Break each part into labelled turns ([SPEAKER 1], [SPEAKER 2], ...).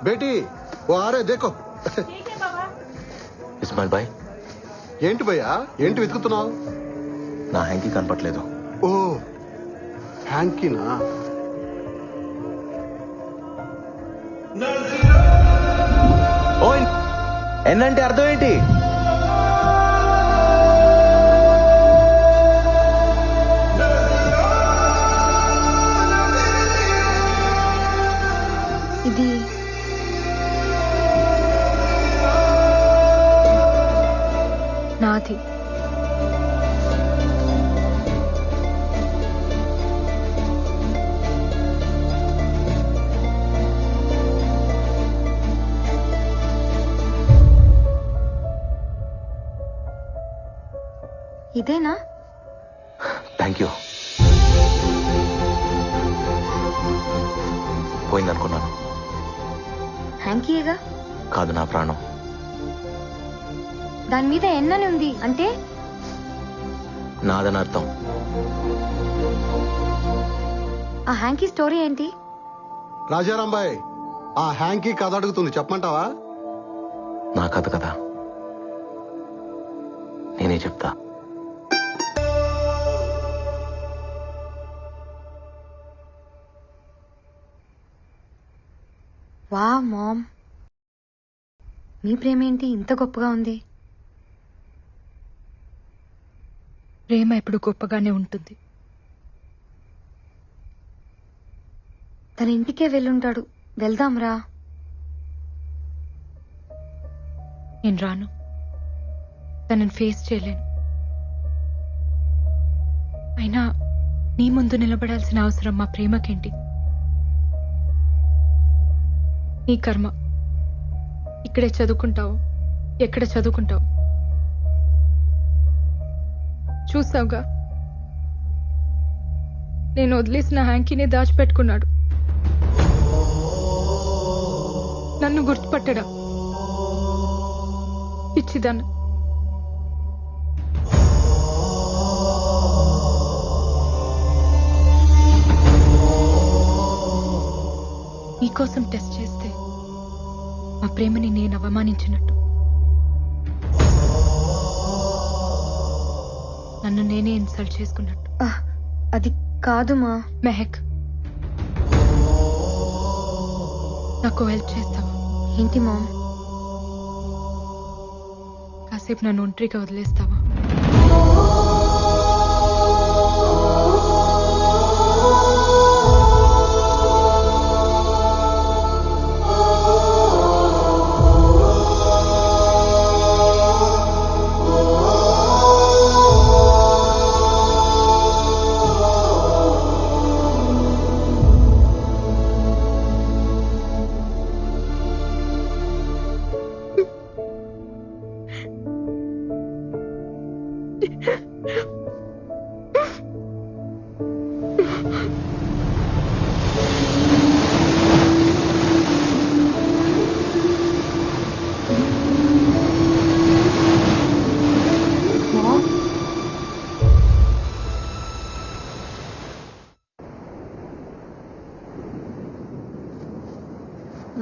[SPEAKER 1] బేటీ ఓ ఆరే దేకో.
[SPEAKER 2] ఇస్మాయిల్ భాయ్,
[SPEAKER 1] ఏంటి భయ్యా, ఏంటి వెతుకుతున్నావు?
[SPEAKER 2] నా హ్యాంకీ కనపట్లేదు.
[SPEAKER 1] ఓ హ్యాంకీనా?
[SPEAKER 2] ఓయ్, ఎన్నంటే అర్థం ఏంటి?
[SPEAKER 3] ఇది నాది. ఇదేనా?
[SPEAKER 2] Thank you. పోయిందనుకున్నాను.
[SPEAKER 3] హ్యాంకీయేగా.
[SPEAKER 2] కాదు, నా ప్రాణం.
[SPEAKER 3] దాని మీద ఎన్నని ఉంది అంటే?
[SPEAKER 2] నాదని అర్థం.
[SPEAKER 3] ఆ హ్యాంకీ స్టోరీ ఏంటి?
[SPEAKER 1] రాజారాంబాయ్, ఆ హ్యాంకీ కథ అడుగుతుంది, చెప్పమంటావా?
[SPEAKER 2] నా కథ కదా, నేనే చెప్తా.
[SPEAKER 3] వా మామ్, మీ ప్రేమ ఏంటి ఇంత గొప్పగా ఉంది?
[SPEAKER 4] ప్రేమ ఎప్పుడు గొప్పగానే ఉంటుంది.
[SPEAKER 3] తన ఇంటికే వెళ్ళుంటాడు. వెళ్దాంరా.
[SPEAKER 4] నేను రాను. తనని ఫేస్ చేయలేను. అయినా నీ ముందు నిలబడాల్సిన అవసరం మా ప్రేమకేంటి? నీ కర్మ. ఇక్కడే చదువుకుంటావు, ఎక్కడ చదువుకుంటావు చూసావుగా. నేను వదిలేసిన హ్యాంకీని దాచిపెట్టుకున్నాడు. నన్ను గుర్తుపట్టడా? పిచ్చిదాన్ని. నీకోసం టెస్ట్ చేస్తే మా ప్రేమని నేను అవమానించినట్టు, నన్ను నేనే ఇన్సల్ట్ చేసుకున్నట్టు.
[SPEAKER 3] అది కాదు మా.
[SPEAKER 4] మెహక్, నాకు హెల్ప్ చేస్తావా?
[SPEAKER 3] ఏంటి మామ్?
[SPEAKER 4] కాసేపు నన్ను ఒంటరిగా వదిలేస్తావా?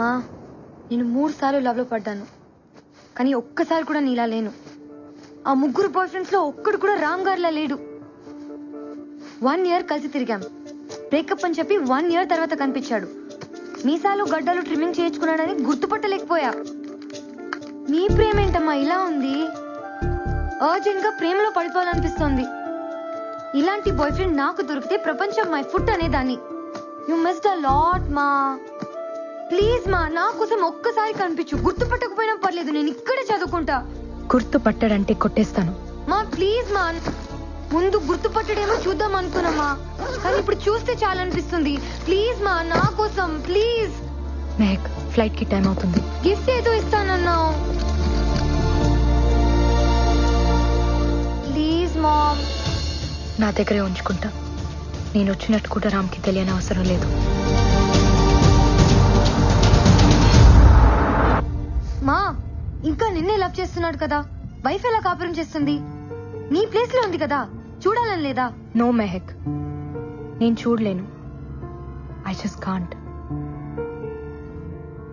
[SPEAKER 3] మా, నేను 3 సార్లు లవ్ లో పడ్డాను, కానీ ఒక్కసారి కూడా నీలా లేను. ఆ 3 బాయ్ ఫ్రెండ్స్ లో ఒక్కడు కూడా రామ్ గారిలా లేడు. 1 ఇయర్ కలిసి తిరిగాం. బ్రేకప్ అని చెప్పి 1 ఇయర్ తర్వాత కనిపించాడు. మీసాలు గడ్డలు ట్రిమ్మింగ్ చేయించుకున్నాడని గుర్తుపట్టలేకపోయా. మీ ప్రేమ ఏంటమ్మా ఇలా ఉంది? అర్జెంట్ గా ప్రేమలో పడిపోవాలనిపిస్తోంది. ఇలాంటి బాయ్ ఫ్రెండ్ నాకు దొరికితే ప్రపంచం మై ఫుట్ అనేదాన్ని. యు మిస్డ్ అ లాట్ మా. ప్లీజ్ మా, నా కోసం ఒక్కసారి కనిపించు. గుర్తుపట్టకపోయినా పర్లేదు, నేను ఇక్కడే చదువుకుంటా.
[SPEAKER 4] గుర్తుపట్టాడంటే కొట్టేస్తాను.
[SPEAKER 3] మా ప్లీజ్ మా. ముందు గుర్తుపట్టడేమో చూద్దాం అనుకున్నామా, కానీ ఇప్పుడు చూస్తే చాలా అనిపిస్తుంది. ప్లీజ్ మా, నా కోసం ప్లీజ్.
[SPEAKER 4] మెహక్, ఫ్లైట్ కి టైం అవుతుంది.
[SPEAKER 3] గిఫ్ట్ ఏదో ఇస్తానన్నావు. Please ma'am.
[SPEAKER 4] నా దగ్గరే ఉంచుకుంటా. నేను వచ్చినట్టు కూడా రామ్కి తెలియని అవసరం లేదు.
[SPEAKER 3] మా, ఇంకా నిన్నే లవ్ చేస్తున్నాడు కదా, వైఫ్ ఎలా కాపురం చేస్తుంది? నీ ప్లేస్ లో ఉంది కదా, చూడాలని లేదా?
[SPEAKER 4] నో మెహక్, నేను చూడలేను. I just can't.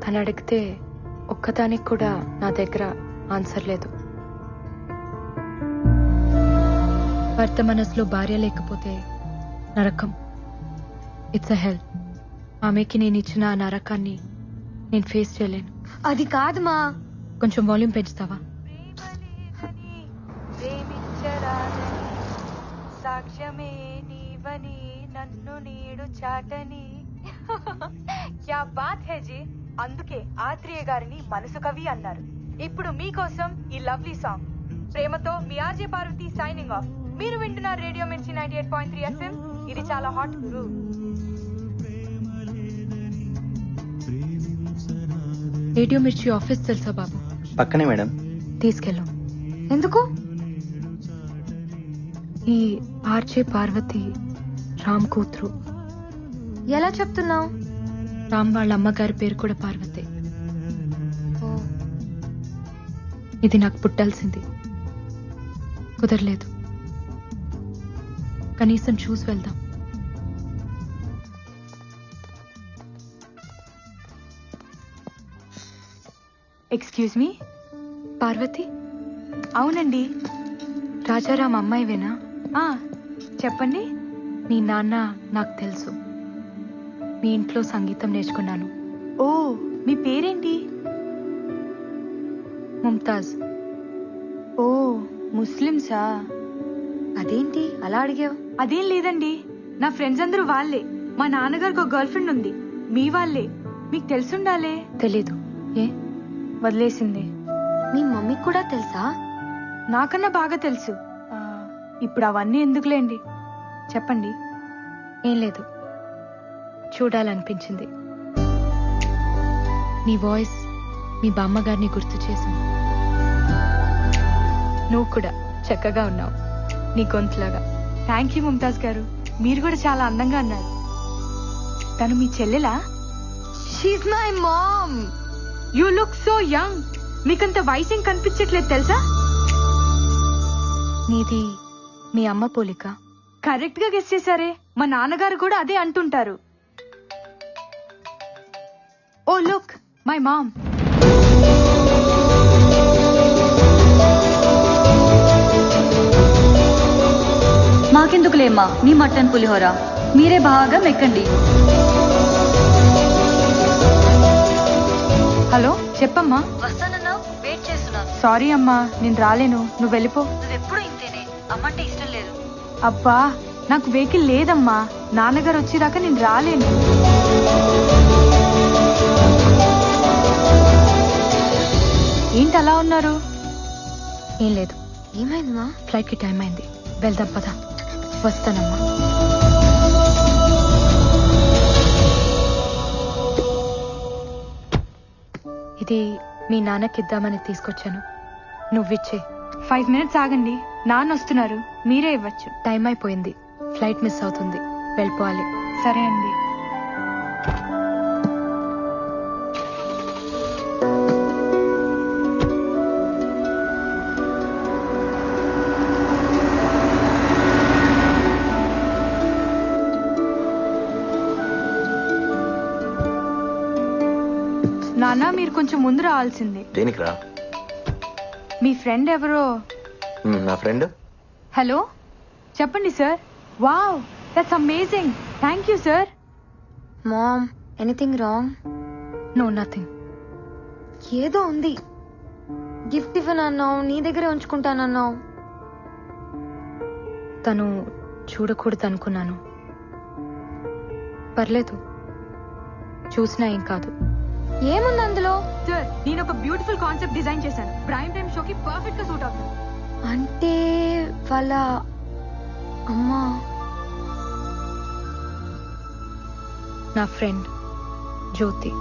[SPEAKER 4] అని అడిగితే ఒక్కదానికి కూడా నా దగ్గర ఆన్సర్ లేదు. భర్త మనసులో భార్య లేకపోతే నరకం. ఇట్స్ అ హెల్. ఆమెకి నేను ఇచ్చిన ఆ నరకాన్ని నేను ఫేస్ చేయలేను.
[SPEAKER 3] అది కాదు మా.
[SPEAKER 4] కొంచెం వాల్యూమ్ పెంచుతావా?
[SPEAKER 5] సాక్ష్యమే నీవని నన్ను నీడు చాటని. క్యా బాత్ హే జీ. అందుకే ఆత్రేయ గారిని మనసు కవి అన్నారు. ఇప్పుడు మీకోసం ఈ లవ్లీ సాంగ్. ప్రేమతో మీ ఆర్జే పార్వతి సైనింగ్ ఆఫ్. మీరు వింటున్నారు రేడియో మిర్చి 98.3 FM. ఇది చాలా హాట్ గురు.
[SPEAKER 4] రేడియో మిర్చి ఆఫీస్ తెలుసా బాబు?
[SPEAKER 2] పక్కనే మేడం.
[SPEAKER 4] తీసుకెళ్ళు.
[SPEAKER 3] ఎందుకు?
[SPEAKER 4] ఈ ఆర్జే పార్వతి రామ్ కూతురు.
[SPEAKER 3] ఎలా చెప్తున్నావు?
[SPEAKER 4] రామ్ వాళ్ళ అమ్మగారి పేరు కూడా పార్వతి. ఇది నాకు పుట్టాల్సింది, కుదరలేదు. కనీసం చూసి వెళ్దాం.
[SPEAKER 5] Excuse me.
[SPEAKER 4] పార్వతి?
[SPEAKER 5] అవునండి.
[SPEAKER 4] రాజారాం అమ్మాయివేనా?
[SPEAKER 5] చెప్పండి.
[SPEAKER 4] మీ నాన్న నాకు తెలుసు. మీ ఇంట్లో సంగీతం నేర్చుకున్నాను.
[SPEAKER 5] ఓ, మీ పేరేంటి?
[SPEAKER 4] ముంతాజ్.
[SPEAKER 5] ఓ, ముస్లిమ్సా?
[SPEAKER 3] అదేంటి అలా అడిగావు?
[SPEAKER 5] అదేం లేదండి, నా ఫ్రెండ్స్ అందరూ వాళ్ళే. మా నాన్నగారికి ఒక గర్ల్ ఫ్రెండ్ ఉంది, మీ వాళ్ళే. మీకు తెలుసుండాలే.
[SPEAKER 4] తెలీదు. ఏ?
[SPEAKER 5] వదిలేసింది.
[SPEAKER 3] మీ మమ్మీకి కూడా తెలుసా?
[SPEAKER 5] నాకన్నా బాగా తెలుసు. ఇప్పుడు అవన్నీ ఎందుకులేండి, చెప్పండి.
[SPEAKER 4] ఏం లేదు, చూడాలనిపించింది. నీ వాయిస్ మీ బామ్మగారిని గుర్తు చేసింది. నువ్వు కూడా చక్కగా ఉన్నావు, నీ గొంతులాగా.
[SPEAKER 5] థ్యాంక్ యూ ముంతాజ్ గారు, మీరు కూడా చాలా అందంగా అన్నారు. తను మీ చెల్లెలా?
[SPEAKER 3] She's my mom.
[SPEAKER 5] You look so young. మీకంత వయసేం కనిపించట్లేదు తెలుసా?
[SPEAKER 4] నీది మీ అమ్మ పోలిక.
[SPEAKER 5] కరెక్ట్ గా గెస్ చేశారే. మా నాన్నగారు కూడా అదే అంటుంటారు. Oh look, my mom.
[SPEAKER 6] మాకెందుకులేమ్మా మీ మటన్ పులిహోర, మీరే బాగా మెక్కండి.
[SPEAKER 5] హలో, చెప్పమ్మా.
[SPEAKER 6] వస్తానన్నావు, వెయిట్ చేస్తున్నాను.
[SPEAKER 5] సారీ అమ్మా, నేను రాలేను, నువ్వు వెళ్ళిపో.
[SPEAKER 6] నువ్వెప్పుడు ఇంతేనే, అమ్మంటే ఇష్టం లేదు.
[SPEAKER 5] అబ్బా, నాకు వెహికల్ లేదమ్మా. నాన్నగారు వచ్చిరాక నేను రాలేను. ఏంటి అలా ఉన్నారు?
[SPEAKER 4] ఏం లేదు.
[SPEAKER 3] ఏమైందమ్మా?
[SPEAKER 4] ఫ్లైట్ కి టైం అయింది, వెళ్దాం పద. వస్తానమ్మా. ఇది మీ నాన్నకిద్దామని తీసుకొచ్చాను, నువ్విచ్చే.
[SPEAKER 5] 5 minutes ఆగండి, నాన్న వస్తున్నారు, మీరే ఇవ్వచ్చు.
[SPEAKER 4] టైం అయిపోయింది, ఫ్లైట్ మిస్ అవుతుంది, వెళ్ళిపోవాలి.
[SPEAKER 5] సరే అండి. నాన్న, మీరు కొంచెం ముందు రావాల్సింది.
[SPEAKER 2] దేనికి రా?
[SPEAKER 5] మీ ఫ్రెండ్ ఎవరో.
[SPEAKER 2] నా ఫ్రెండ్.
[SPEAKER 5] హలో, చెప్పండి sir. Wow, that's amazing. Thank you sir.
[SPEAKER 3] Mom, anything wrong?
[SPEAKER 4] No, nothing.
[SPEAKER 3] ఏదో ఉంది. గిఫ్ట్ ఇవ్వనన్నావు, నీ దగ్గరే ఉంచుకుంటానన్నావు.
[SPEAKER 4] తను చూడకూడదు అనుకున్నాను. పర్లేదు, చూసినా ఏం కాదు.
[SPEAKER 3] ఏముంది అందులో?
[SPEAKER 5] సార్, నేను ఒక బ్యూటిఫుల్ కాన్సెప్ట్ డిజైన్ చేశాను. ప్రైమ్ టైమ్ షోకి పర్ఫెక్ట్ గా సూట్ అవుతుంది.
[SPEAKER 3] అంటే వాళ్ళ అమ్మా.
[SPEAKER 4] నా friend Jyoti.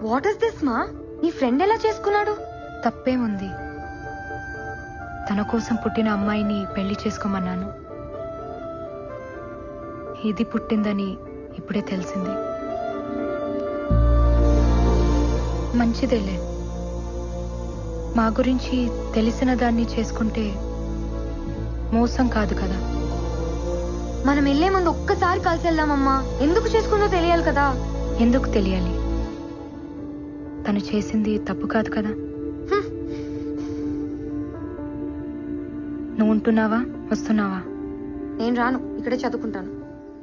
[SPEAKER 3] What is this మా? నీ ఫ్రెండ్ ఎలా చేసుకున్నాడు?
[SPEAKER 4] తప్పేముంది, తన కోసం పుట్టిన అమ్మాయిని పెళ్లి చేసుకోమన్నాను. ఇది పుట్టిందని ఇప్పుడే తెలిసింది. మంచిదేలే, మా గురించి తెలిసిన దాన్ని చేసుకుంటే మోసం కాదు కదా.
[SPEAKER 3] మనం వెళ్లే ముందు ఒక్కసారి కలిసి వెళ్దామమ్మా. ఎందుకు చేసుకుందో తెలియాలి కదా.
[SPEAKER 4] ఎందుకు తెలియాలి? తను చేసింది తప్పు కాదు కదా? నువ్వు ఉంటున్నావా, వస్తున్నావా?
[SPEAKER 3] నేను రాను, ఇక్కడే చదువుకుంటాను.